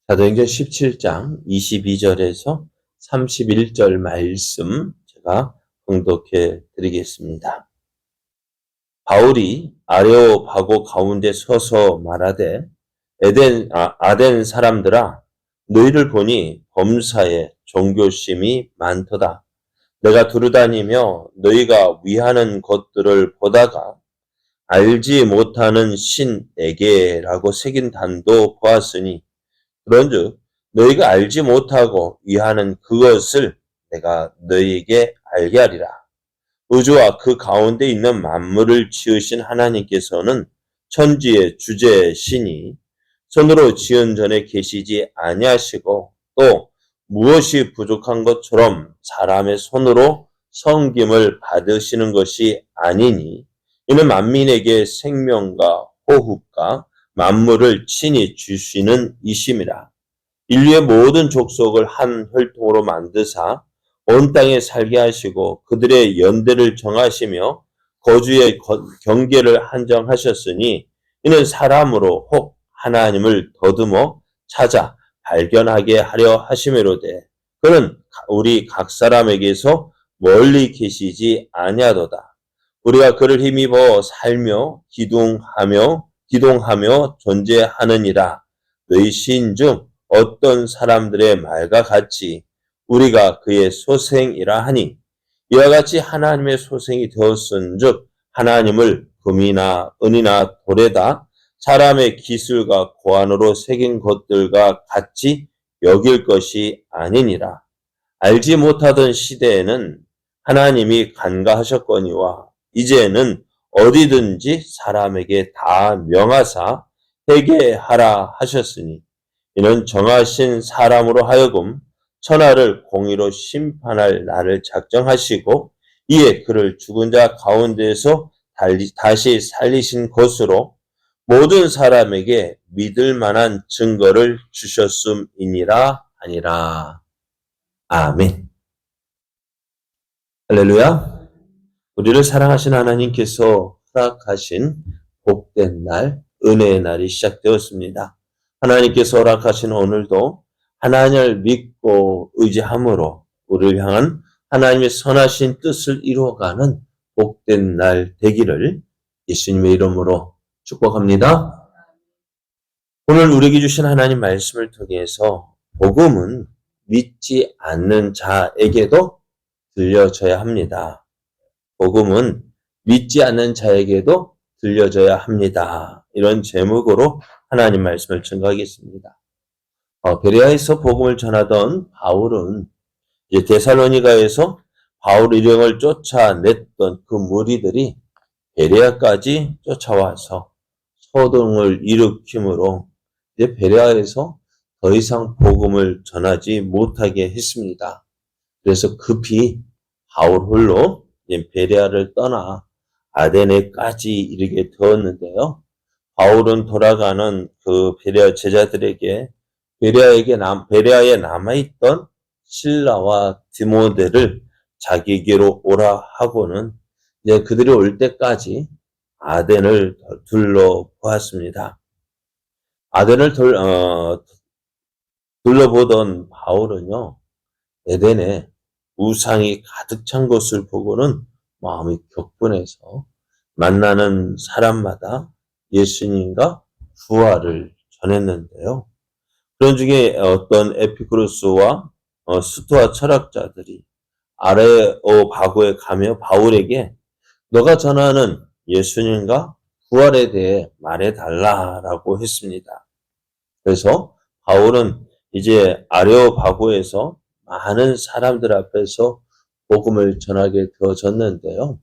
사도행전 17장 22절에서 31절 말씀 제가 봉독해 드리겠습니다. 바울이 아레오바고 가운데 서서 말하되 아덴 사람들아 너희를 보니 범사에 종교심이 많도다. 내가 두루다니며 너희가 위하는 것들을 보다가 알지 못하는 신에게라고 새긴 단도 보았으니 그런즉 너희가 알지 못하고 위하는 그것을 내가 너희에게 알게 하리라. 우주와 그 가운데 있는 만물을 지으신 하나님께서는 천지의 주제시니 손으로 지은 전에 계시지 아니하시고 또 무엇이 부족한 것처럼 사람의 손으로 섬김을 받으시는 것이 아니니 이는 만민에게 생명과 호흡과 만물을 친히 주시는 이심이라. 인류의 모든 족속을 한 혈통으로 만드사 온 땅에 살게 하시고 그들의 연대를 정하시며 거주의 경계를 한정하셨으니 이는 사람으로 혹 하나님을 더듬어 찾아 발견하게 하려 하심이로되 그는 우리 각 사람에게서 멀리 계시지 아니하도다. 우리가 그를 힘입어 살며 기동하며 존재하느니라. 너희 시인 중 어떤 사람들의 말과 같이 우리가 그의 소생이라 하니 이와 같이 하나님의 소생이 되었은즉 하나님을 금이나 은이나 돌에다 사람의 기술과 고안으로 새긴 것들과 같이 여길 것이 아니니라. 알지 못하던 시대에는 하나님이 간과하셨거니와 이제는 어디든지 사람에게 다 명하사 회개하라 하셨으니 이는 정하신 사람으로 하여금 천하를 공의로 심판할 날을 작정하시고 이에 그를 죽은 자 가운데에서 다시 살리신 것으로 모든 사람에게 믿을 만한 증거를 주셨음이니라 하니라. 아멘. 할렐루야. 우리를 사랑하신 하나님께서 허락하신 복된 날, 은혜의 날이 시작되었습니다. 하나님께서 허락하신 오늘도 하나님을 믿고 의지함으로 우리를 향한 하나님의 선하신 뜻을 이루어가는 복된 날 되기를 예수님의 이름으로 축복합니다. 오늘 우리에게 주신 하나님 말씀을 통해서 복음은 믿지 않는 자에게도 들려져야 합니다. 복음은 믿지 않는 자에게도 들려져야 합니다. 이런 제목으로 하나님 말씀을 증거하겠습니다. 베레아에서 복음을 전하던 바울은 이제 데살로니가에서 바울 일행을 쫓아냈던 그 무리들이 베레아까지 쫓아와서 소동을 일으킴으로 이제 베레아에서 더 이상 복음을 전하지 못하게 했습니다. 그래서 급히 바울 홀로 베레아를 떠나 아데네까지 이르게 되었는데요. 바울은 돌아가는 그 베레아 제자들에게 베레아에 남아있던 실라와 디모데를 자기에게로 오라 하고는 이제 그들이 올 때까지 아덴을 둘러보았습니다. 아덴을 둘러보던 바울은요, 에덴에 우상이 가득 찬 것을 보고는 마음이 격분해서 만나는 사람마다 예수님과 부활을 전했는데요. 그런 중에 어떤 에피쿠로스와 스토아 철학자들이 아레오바고에 가며 바울에게 너가 전하는 예수님과 부활에 대해 말해달라라고 했습니다. 그래서 바울은 이제 아레오바고에서 많은 사람들 앞에서 복음을 전하게 되어졌는데요.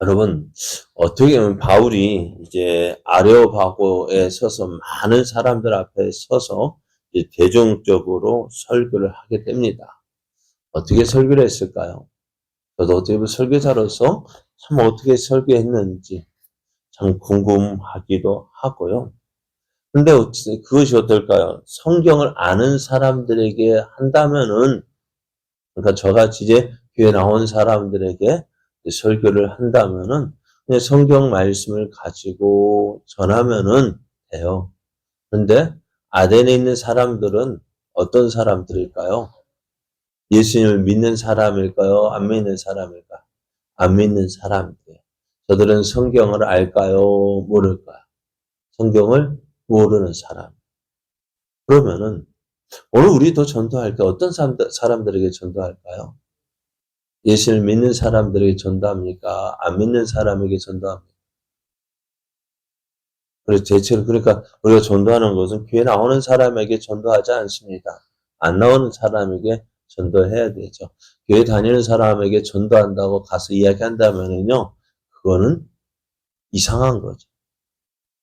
여러분, 어떻게 보면 바울이 이제 아레오바고에 서서 많은 사람들 앞에 서서 이제 대중적으로 설교를 하게 됩니다. 어떻게 설교를 했을까요? 저도 어떻게 보면 설교자로서 참 어떻게 설교했는지 참 궁금하기도 하고요. 근데 그것이 어떨까요? 성경을 아는 사람들에게 한다면은, 그러니까 저같이 이제 교회 나온 사람들에게 설교를 한다면은, 그냥 성경 말씀을 가지고 전하면은 돼요. 그런데 아덴에 있는 사람들은 어떤 사람들일까요? 예수님을 믿는 사람일까요? 안 믿는 사람일까요? 안 믿는 사람들이에요. 저들은 성경을 알까요? 모를까요? 성경을 모르는 사람. 그러면은 오늘 우리도 전도할 때 어떤 사람들에게 전도할까요? 예수를 믿는 사람들에게 전도합니까? 안 믿는 사람에게 전도합니까? 그래서 대체로 그러니까 우리가 전도하는 것은 교회 나오는 사람에게 전도하지 않습니다. 안 나오는 사람에게 전도해야 되죠. 교회 다니는 사람에게 전도한다고 가서 이야기한다면은요, 그거는 이상한 거죠.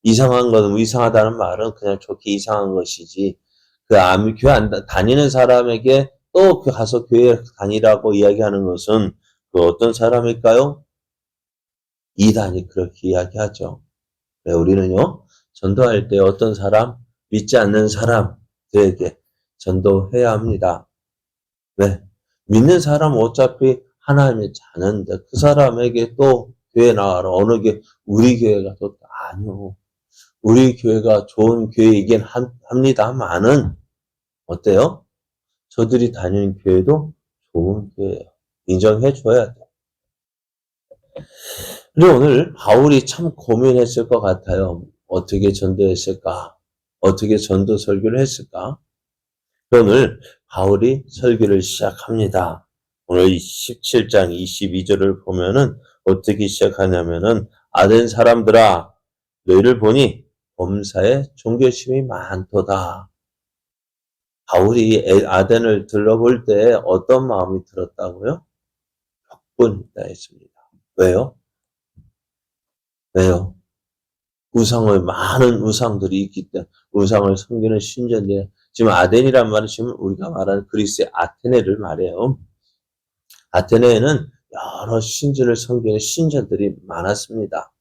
이상한 거는 이상하다는 말은 그냥 좋게 이상한 것이지, 교회 안 다니는 사람에게 또 가서 교회 다니라고 이야기하는 것은 그 어떤 사람일까요? 이단이 그렇게 이야기하죠. 네, 우리는요, 전도할 때 어떤 사람, 믿지 않는 사람들에게 전도해야 합니다. 네. 믿는 사람은 어차피 하나님의 자녀인데, 그 사람에게 또 교회 나와라. 어느 교회, 우리 교회가 좋다. 아니요. 우리 교회가 좋은 교회이긴 합니다만은, 어때요? 저들이 다니는 교회도 좋은 교회예요. 인정해 줘야 돼요. 그리고 오늘 바울이 참 고민했을 것 같아요. 어떻게 전도했을까? 어떻게 전도 설교를 했을까? 오늘 바울이 설교를 시작합니다. 오늘 17장 22절을 보면은 어떻게 시작하냐면은 아덴 사람들아 너희를 보니 범사에 종교심이 많도다. 바울이 아덴을 들러볼 때 어떤 마음이 들었다고요? 격분했다 했습니다. 왜요? 왜요? 많은 우상들이 있기 때문에 우상을 섬기는 신전들. 지금 아덴이란 말은 지금 우리가 말하는 그리스의 아테네를 말해요. 아테네에는 여러 신전을 섬기는 신전들이 많았습니다.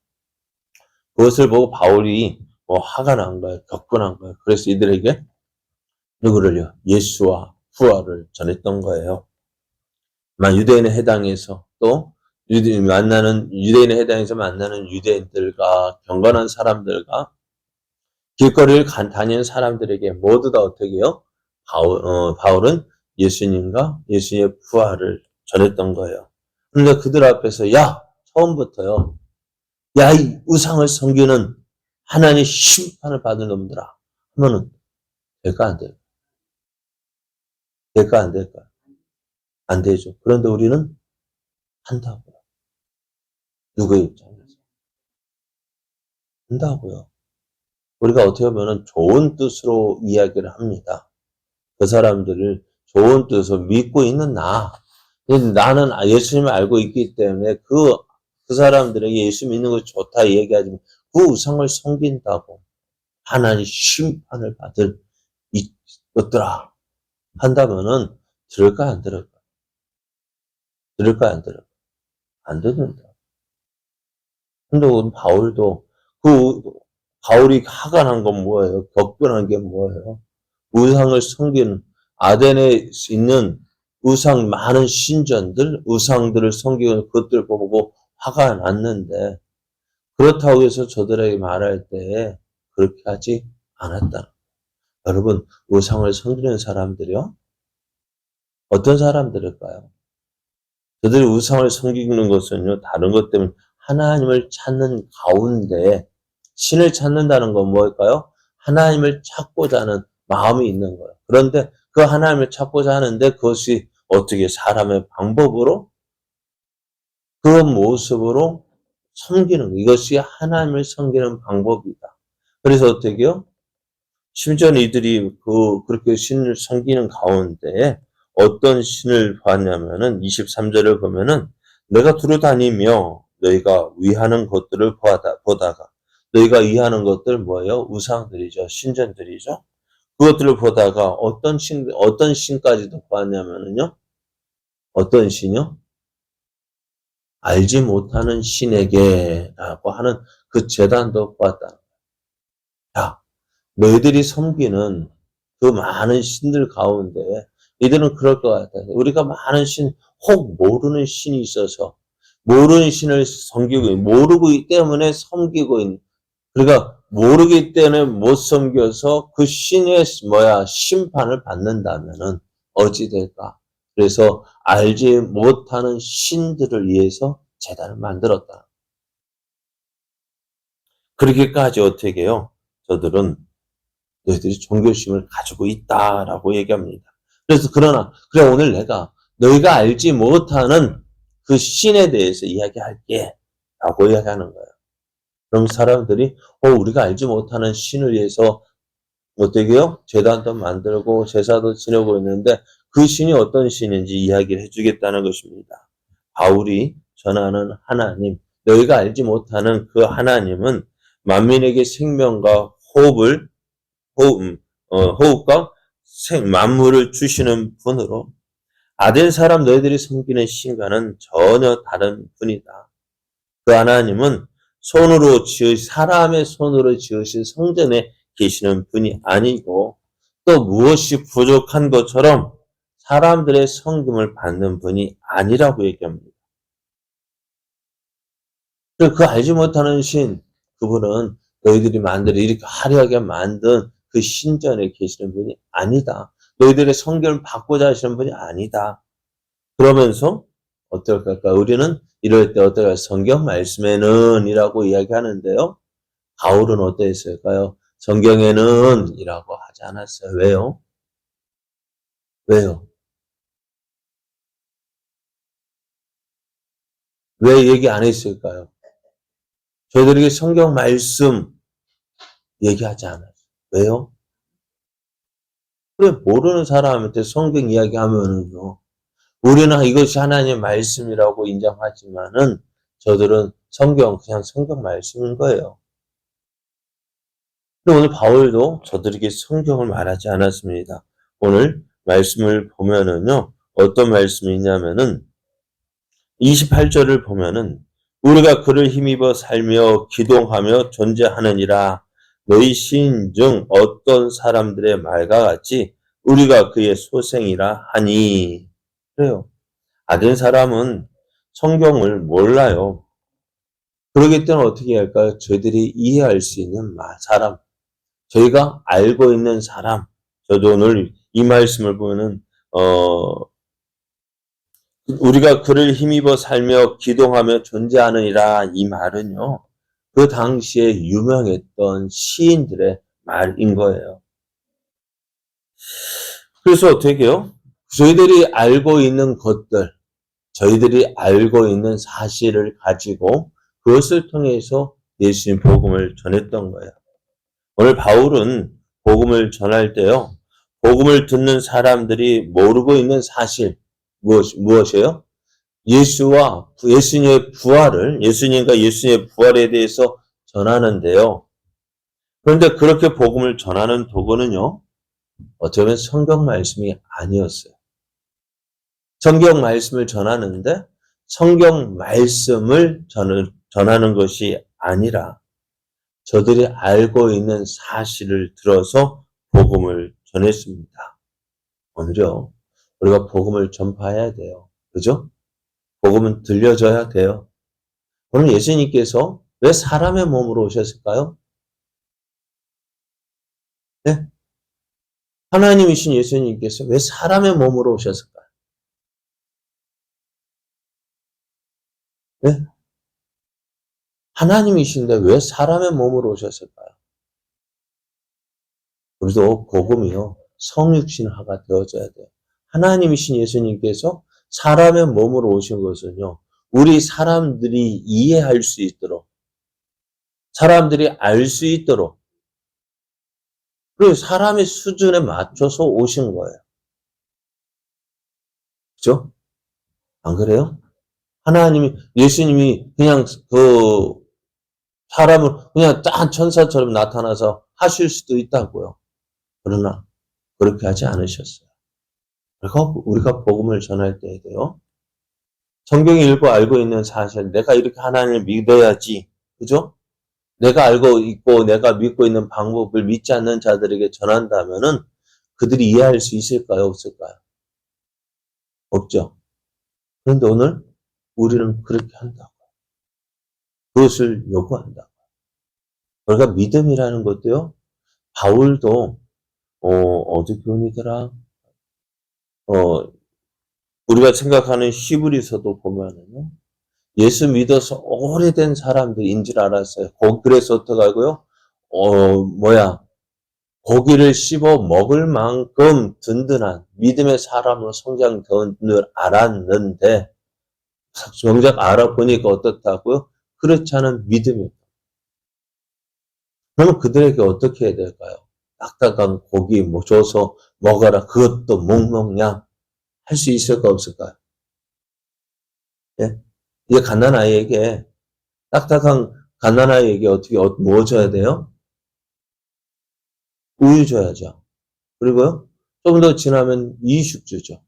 그것을 보고 바울이 화가 난 거예요. 격분한 거예요. 그래서 이들에게 누구를요? 예수와 부활을 전했던 거예요. 유대인의 해당에서 또 유대인의 해당에서 만나는 유대인들과 경건한 사람들과 길거리를 다니는 사람들에게 모두 다 어떻게 해요? 바울은 예수님과 예수님의 부활을 전했던 거예요. 그런데 그들 앞에서 처음부터요. 이 우상을 섬기는 하나님의 심판을 받을 놈들아 하면은 될까 안 될까? 될까 안 될까? 안 되죠. 그런데 우리는 한다고요. 누구의 입장에서? 한다고요. 우리가 어떻게 보면 좋은 뜻으로 이야기를 합니다. 그 사람들을 좋은 뜻으로 믿고 있는 나는 예수님을 알고 있기 때문에 그 사람들에게 예수 믿는 것이 좋다 얘기하지만 그 우상을 섬긴다고 하나님 심판을 받을 것들아 한다면은 들을까 안 들을까? 들을까 안 들을까? 안 듣는다. 근데 오늘 바울이 화가 난 건 뭐예요? 격분한 게 뭐예요? 우상을 섬기는 아덴에 있는 많은 신전들, 우상들을 섬기는 것들 보고 화가 났는데 그렇다고 해서 저들에게 말할 때 그렇게 하지 않았다. 여러분, 우상을 섬기는 사람들이요? 어떤 사람들일까요? 저들이 우상을 섬기는 것은요, 다른 것 때문에 하나님을 찾는 가운데 신을 찾는다는 건 뭘까요? 하나님을 찾고자 하는 마음이 있는 거예요. 그런데 그 하나님을 찾고자 하는데 그것이 어떻게 사람의 방법으로 그 모습으로 섬기는 거. 이것이 하나님을 섬기는 방법이다. 그래서 어떻게요? 심지어 이들이 그렇게 신을 섬기는 가운데 어떤 신을 봤냐면은 23절을 보면은 내가 두루 다니며 너희가 위하는 것들을 보다가 너희가 위하는 것들 뭐예요? 우상들이죠. 신전들이죠. 그것들을 보다가 어떤 신까지도 보았냐면은요. 어떤 신이요? 알지 못하는 신에게라고 하는 그 재단도 보았다. 자, 너희들이 섬기는 그 많은 신들 가운데 이들은 그럴 것 같아요. 우리가 많은 혹 모르는 신이 있어서 모르는 신을 모르고 있기 때문에 섬기고 있는 그러니까 모르기 때문에 못 섬겨서 그 신의 심판을 받는다면은 어찌 될까? 그래서 알지 못하는 신들을 위해서 제단을 만들었다. 그렇게까지 어떻게 해요? 저들은 너희들이 종교심을 가지고 있다라고 얘기합니다. 그래서 그래 오늘 내가 너희가 알지 못하는 그 신에 대해서 이야기할게 라고 이야기하는 거예요. 그럼 사람들이 우리가 알지 못하는 신을 위해서 어떻게 해요? 제단도 만들고 제사도 지내고 있는데 그 신이 어떤 신인지 이야기를 해주겠다는 것입니다. 바울이 전하는 하나님, 너희가 알지 못하는 그 하나님은 만민에게 생명과 호흡과 만물을 주시는 분으로 아덴 사람 너희들이 섬기는 신과는 전혀 다른 분이다. 그 하나님은 사람의 손으로 지으신 성전에 계시는 분이 아니고 또 무엇이 부족한 것처럼 사람들의 섬김을 받는 분이 아니라고 얘기합니다. 그 알지 못하는 신, 그분은 너희들이 이렇게 화려하게 만든 그 신전에 계시는 분이 아니다. 너희들의 성경을 받고자 하시는 분이 아니다. 그러면서 어떨까? 우리는 이럴 때 어떨까? 성경 말씀에는 이라고 이야기하는데요. 바울은 어떠했을까요? 성경에는 이라고 하지 않았어요. 왜요? 왜요? 왜 얘기 안 했을까요? 저희들에게 성경 말씀 얘기하지 않았어요. 왜요? 그래, 모르는 사람한테 성경 이야기하면은요, 우리는 이것이 하나님의 말씀이라고 인정하지만은 저들은 그냥 성경 말씀인 거예요. 근데 오늘 바울도 저들에게 성경을 말하지 않았습니다. 오늘 말씀을 보면은요, 어떤 말씀이 있냐면은 28절을 보면은 우리가 그를 힘입어 살며 기동하며 존재하느니라 너희 시인 중 어떤 사람들의 말과 같이 우리가 그의 소생이라 하니 그래요. 아는 사람은 성경을 몰라요. 그렇기 때문에 어떻게 할까요? 저희들이 이해할 수 있는 사람, 저희가 알고 있는 사람, 저도 오늘 이 말씀을 보면은 우리가 그를 힘입어 살며 기동하며 존재하느니라 이 말은요. 그 당시에 유명했던 시인들의 말인 거예요. 그래서 어떻게 해요? 저희들이 알고 있는 것들, 저희들이 알고 있는 사실을 가지고 그것을 통해서 예수님 복음을 전했던 거예요. 오늘 바울은 복음을 전할 때요. 복음을 듣는 사람들이 모르고 있는 사실 무엇이에요? 예수님과 예수님의 부활에 대해서 전하는데요. 그런데 그렇게 복음을 전하는 도구는요. 어쩌면 성경 말씀이 아니었어요. 성경 말씀을 전하는데 성경 말씀을 전하는 것이 아니라 저들이 알고 있는 사실을 들어서 복음을 전했습니다. 오늘요. 우리가 복음을 전파해야 돼요. 그죠? 복음은 들려줘야 돼요. 오늘 예수님께서 왜 사람의 몸으로 오셨을까요? 네? 하나님이신 예수님께서 왜 사람의 몸으로 오셨을까요? 네? 하나님이신데 왜 사람의 몸으로 오셨을까요? 우리도 복음이요. 성육신화가 되어져야 돼요. 하나님이신 예수님께서 사람의 몸으로 오신 것은요. 우리 사람들이 이해할 수 있도록 사람들이 알 수 있도록 그리고 사람의 수준에 맞춰서 오신 거예요. 그죠? 안 그래요? 예수님이 그냥 사람을 그냥 짠 천사처럼 나타나서 하실 수도 있다고요. 그러나 그렇게 하지 않으셨어요. 그러니까 우리가 복음을 전할 때에도요. 성경 읽고 알고 있는 사실, 내가 이렇게 하나님을 믿어야지. 그죠? 내가 알고 있고 내가 믿고 있는 방법을 믿지 않는 자들에게 전한다면은 그들이 이해할 수 있을까요? 없을까요? 없죠. 그런데 오늘 우리는 그렇게 한다고. 그것을 요구한다. 그러니까 믿음이라는 것도요, 바울도, 어디 교훈이더라? 우리가 생각하는 히브리서도 보면은요, 예수 믿어서 오래된 사람들인 줄 알았어요. 그래서 어떡하고요? 고기를 씹어 먹을 만큼 든든한 믿음의 사람으로 성장된 줄 알았는데, 정작 알아보니까 어떻다고요? 그렇지 않은 믿음이에요. 그러면 그들에게 어떻게 해야 될까요? 딱딱한 고기 줘서 먹어라. 그것도 못 먹냐? 할 수 있을까 없을까요? 예? 이제 갓난아이에게 딱딱한 갓난아이에게 어떻게 뭐 줘야 돼요? 우유 줘야죠. 그리고요, 좀 더 지나면 이유식 주죠.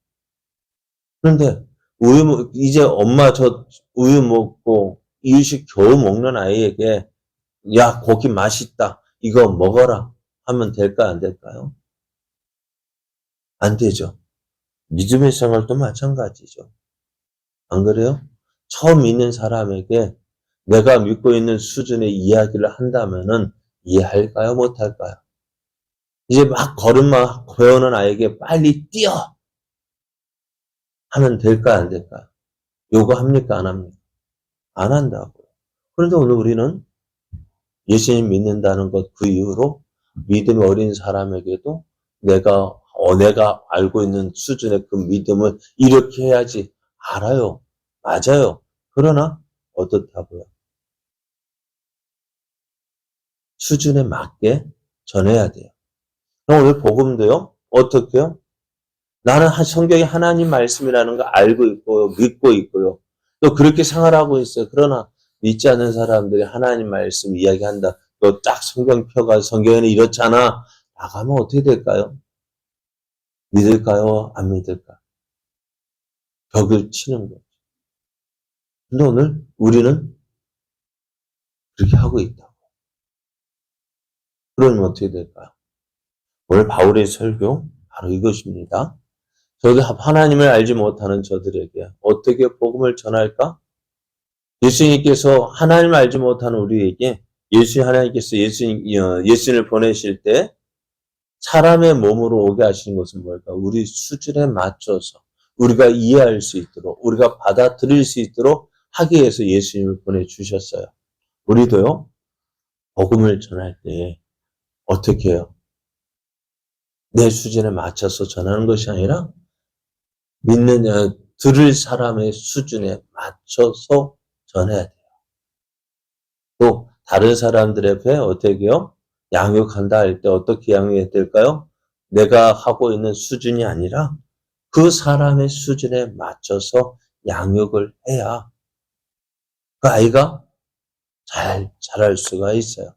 그런데 이제 엄마 저 우유 먹고 이유식 겨우 먹는 아이에게 야, 고기 맛있다. 이거 먹어라. 하면 될까, 안 될까요? 안 되죠. 믿음의 생활도 마찬가지죠. 안 그래요? 처음 믿는 사람에게 내가 믿고 있는 수준의 이야기를 한다면은 이해할까요? 못할까요? 이제 막 걸음마 배우는 아이에게 빨리 뛰어! 하면 될까, 안 될까요? 요구합니까, 안 합니까? 안 한다고요. 그런데 오늘 우리는 예수님 믿는다는 것 그 이후로 믿음이 어린 사람에게도 내가 알고 있는 수준의 그 믿음을 이렇게 해야지 알아요. 맞아요. 그러나 어떻다고요? 수준에 맞게 전해야 돼요. 그럼 오늘 복음도요. 어떻게요? 나는 성경이 하나님 말씀이라는 거 알고 있고요. 믿고 있고요. 또 그렇게 생활하고 있어요. 그러나 믿지 않는 사람들이 하나님 말씀 이야기한다. 또 딱 성경 펴가 성경에는 이렇잖아. 나가면 어떻게 될까요? 믿을까요? 안 믿을까요? 벽을 치는 거죠. 근데 오늘 우리는 그렇게 하고 있다. 그러면 어떻게 될까요? 오늘 바울의 설교 바로 이것입니다. 저도 하나님을 알지 못하는 저들에게 어떻게 복음을 전할까? 예수님께서 하나님을 알지 못하는 우리에게 하나님께서 예수님을 보내실 때 사람의 몸으로 오게 하시는 것은 뭘까? 우리 수준에 맞춰서 우리가 이해할 수 있도록 우리가 받아들일 수 있도록 하기 위해서 예수님을 보내주셨어요. 우리도요. 복음을 전할 때 어떻게 해요? 내 수준에 맞춰서 전하는 것이 아니라 들을 사람의 수준에 맞춰서 전해야 돼요. 또 다른 사람들 앞에 어떻게 해요? 양육한다 할 때 어떻게 양육해야 될까요? 내가 하고 있는 수준이 아니라 그 사람의 수준에 맞춰서 양육을 해야 그 아이가 잘 자랄 수가 있어요.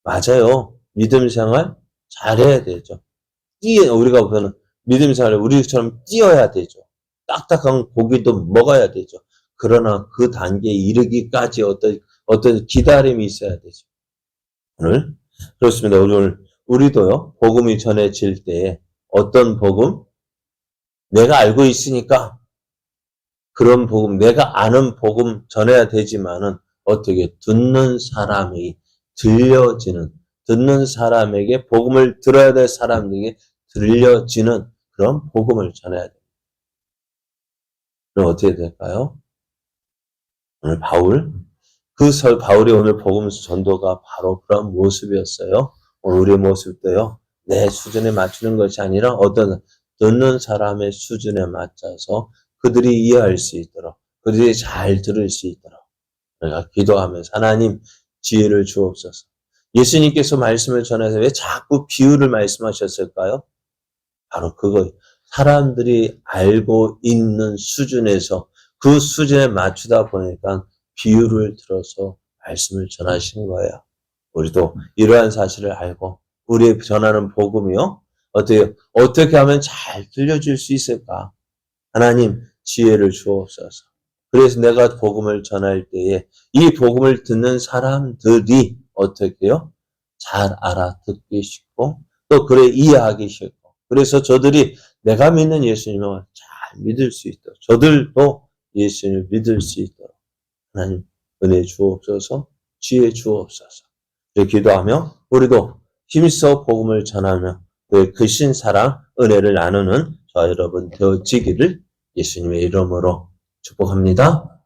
맞아요. 믿음 생활 잘해야 되죠. 우리가 보는 믿음 생활을 우리처럼 뛰어야 되죠. 딱딱한 고기도 먹어야 되죠. 그러나 그 단계에 이르기까지 어떤 기다림이 있어야 되죠. 오늘 그렇습니다. 우리도요. 복음이 전해질 때에 어떤 복음? 내가 알고 있으니까 그런 복음, 내가 아는 복음 전해야 되지만은 어떻게 듣는 사람에게 복음을 들어야 될 사람에게 들려지는 그런 복음을 전해야 돼요. 그럼 어떻게 될까요? 오늘 바울이 오늘 복음 전도가 바로 그런 모습이었어요. 오늘 우리의 모습도요. 내 수준에 맞추는 것이 아니라 듣는 사람의 수준에 맞춰서 그들이 이해할 수 있도록, 그들이 잘 들을 수 있도록 우리가 기도하면서 하나님 지혜를 주옵소서. 예수님께서 말씀을 전해서 왜 자꾸 비유를 말씀하셨을까요? 바로 그거 사람들이 알고 있는 수준에서 그 수준에 맞추다 보니까 비유를 들어서 말씀을 전하신 거예요. 우리도 이러한 사실을 알고 우리 전하는 복음이요. 어떻게 하면 잘 들려줄 수 있을까? 하나님 지혜를 주옵소서. 그래서 내가 복음을 전할 때에 이 복음을 듣는 사람들이 어떻게요? 잘 알아듣기 쉽고 또 그래 이해하기 쉽고 그래서 저들이 내가 믿는 예수님을 잘 믿을 수 있도록 저들도 예수님을 믿을 수 있도록 하나님 은혜 주옵소서 지혜 주옵소서 기도하며 우리도 힘써 복음을 전하며 그의 크신 사랑, 은혜를 나누는 저와 여러분 되어지기를 예수님의 이름으로 축복합니다.